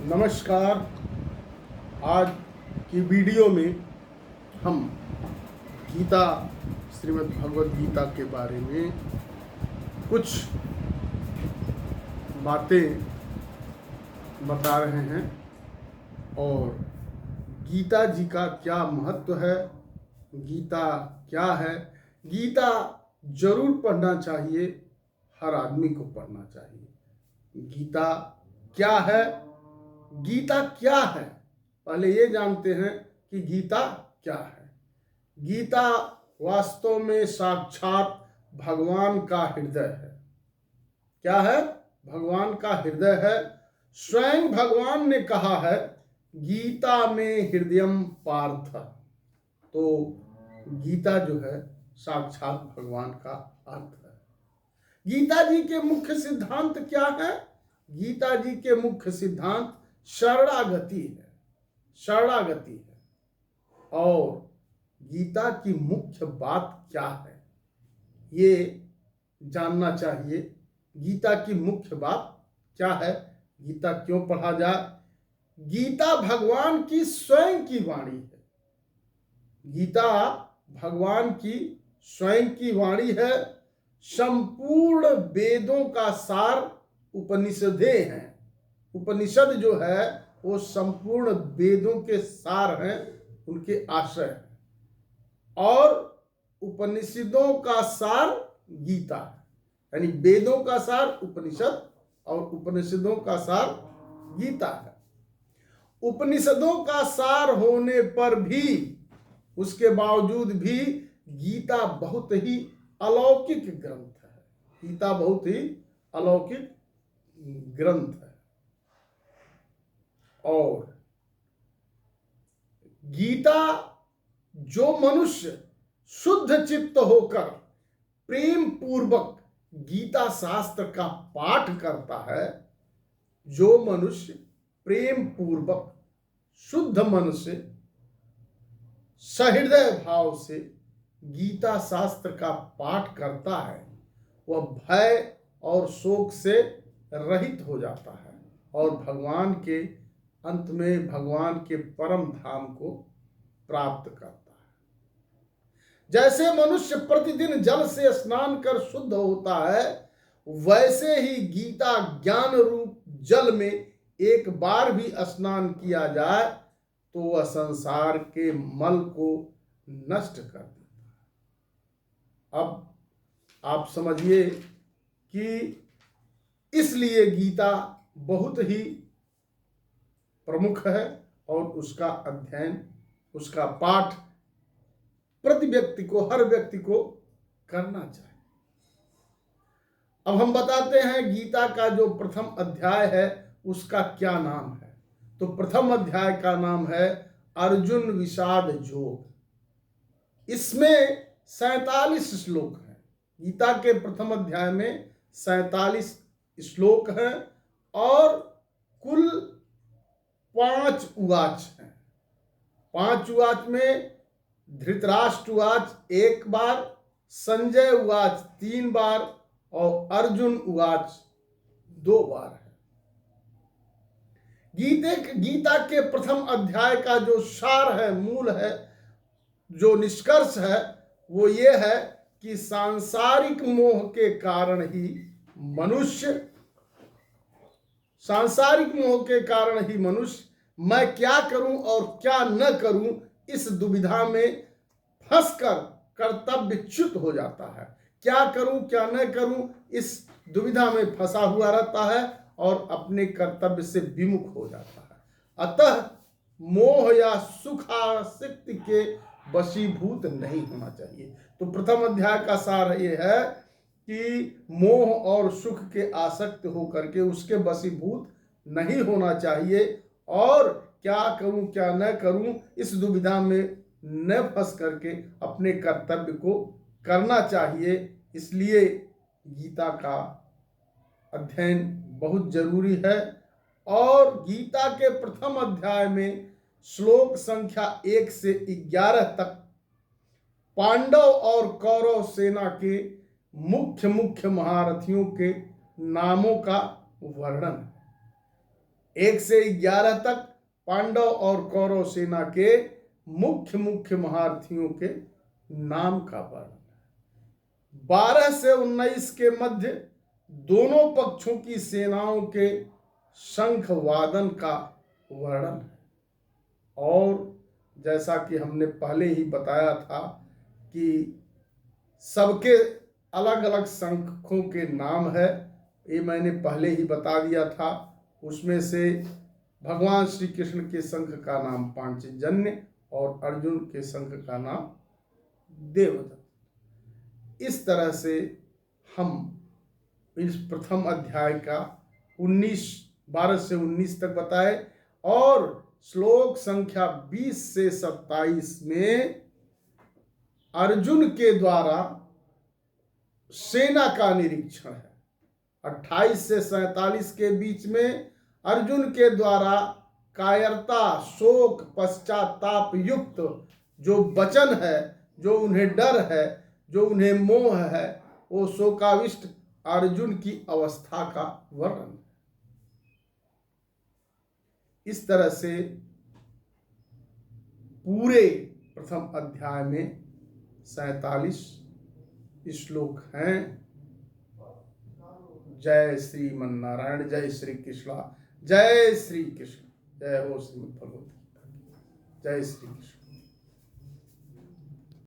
नमस्कार। आज की वीडियो में हम गीता श्रीमद् भगवद गीता के बारे में कुछ बातें बता रहे हैं और गीता जी का क्या महत्व है, गीता क्या है। गीता जरूर पढ़ना चाहिए, हर आदमी को पढ़ना चाहिए। गीता क्या है? गीता क्या है, पहले ये जानते हैं कि गीता क्या है। गीता वास्तव में साक्षात भगवान का हृदय है। क्या है? भगवान का हृदय है। स्वयं भगवान ने कहा है, गीता में हृदयम पार्थ। तो गीता जो है साक्षात भगवान का अर्थ है। गीता जी के मुख्य सिद्धांत क्या है? गीता जी के मुख्य सिद्धांत शरणागति है। शरणागति है। और गीता की मुख्य बात क्या है, ये जानना चाहिए। गीता की मुख्य बात क्या है? गीता क्यों पढ़ा जाए? गीता भगवान की स्वयं की वाणी है। गीता भगवान की स्वयं की वाणी है। संपूर्ण वेदों का सार उपनिषदें हैं। उपनिषद जो है वो संपूर्ण वेदों के सार हैं, उनके आशय हैं। और उपनिषदों का सार गीता है, यानी वेदों का सार उपनिषद और उपनिषदों का सार गीता है। उपनिषदों का सार होने पर भी, उसके बावजूद भी गीता बहुत ही अलौकिक ग्रंथ है। गीता बहुत ही अलौकिक ग्रंथ है। और गीता जो मनुष्य शुद्ध चित्त होकर प्रेम पूर्वक गीता शास्त्र का पाठ करता है, जो मनुष्य प्रेम पूर्वक शुद्ध मन से सहृदय भाव से गीता शास्त्र का पाठ करता है, वह भय और शोक से रहित हो जाता है और भगवान के अंत में भगवान के परम धाम को प्राप्त करता है। जैसे मनुष्य प्रतिदिन जल से स्नान कर शुद्ध होता है, वैसे ही गीता ज्ञान रूप जल में एक बार भी स्नान किया जाए तो वह संसार के मल को नष्ट कर देता है। अब आप समझिए कि इसलिए गीता बहुत ही प्रमुख है और उसका अध्ययन, उसका पाठ प्रति व्यक्ति को, हर व्यक्ति को करना चाहिए। अब हम बताते हैं गीता का जो प्रथम अध्याय है उसका क्या नाम है। तो प्रथम अध्याय का नाम है अर्जुन विषाद योग। इसमें 47 श्लोक हैं। गीता के प्रथम अध्याय में 47 श्लोक हैं और कुल 5 उवाच हैं। 5 उवाच में धृतराष्ट्र उवाच 1 बार, संजय उवाच 3 बार और अर्जुन उवाच 2 बार है। गीता के प्रथम अध्याय का जो सार है, मूल है, जो निष्कर्ष है, वो ये है कि सांसारिक मोह के कारण ही मनुष्य मैं क्या करूं और क्या न करूं, इस दुविधा में फंसकर कर्तव्यच्युत हो जाता है। क्या करूं क्या न करूं, इस दुविधा में फंसा हुआ रहता है और अपने कर्तव्य से विमुख हो जाता है। अतः मोह या सुखासक्ति के वशीभूत नहीं होना चाहिए। तो प्रथम अध्याय का सार ये है कि मोह और सुख के आसक्त होकर के उसके वशीभूत नहीं होना चाहिए और क्या करूं क्या न करूं, इस दुविधा में न फंस करके अपने कर्तव्य को करना चाहिए। इसलिए गीता का अध्ययन बहुत जरूरी है। और गीता के प्रथम अध्याय में श्लोक संख्या 1 से 11 तक पांडव और कौरव सेना के मुख्य महारथियों के नामों का वर्णन है। 1 से 11 तक पांडव और कौरव सेना के मुख्य मुख्य महारथियों के नाम का वर्णन। 12 से 19 के मध्य दोनों पक्षों की सेनाओं के शंख वादन का वर्णन है। और जैसा कि हमने पहले ही बताया था कि सबके अलग अलग शंखों के नाम है, ये मैंने पहले ही बता दिया था। उसमें से भगवान श्री कृष्ण के शंख का नाम पांचजन्य और अर्जुन के शंख का नाम देवदत्त। इस तरह से हम इस प्रथम अध्याय का 12 से 19 तक बताए और श्लोक संख्या 20 से 27 में अर्जुन के द्वारा सेना का निरीक्षण है। 28 से 47 के बीच में अर्जुन के द्वारा कायरता, शोक, पश्चाताप युक्त जो वचन है, जो उन्हें डर है, जो उन्हें मोह है, वो शोकाविष्ट अर्जुन की अवस्था का वर्णन। इस तरह से पूरे प्रथम अध्याय में 47 श्लोक हैं। जय श्रीमन नारायण, जय श्री कृष्ण, जय श्री कृष्ण, जय हो श्रीमद् भगवत गीता, जय श्री कृष्ण।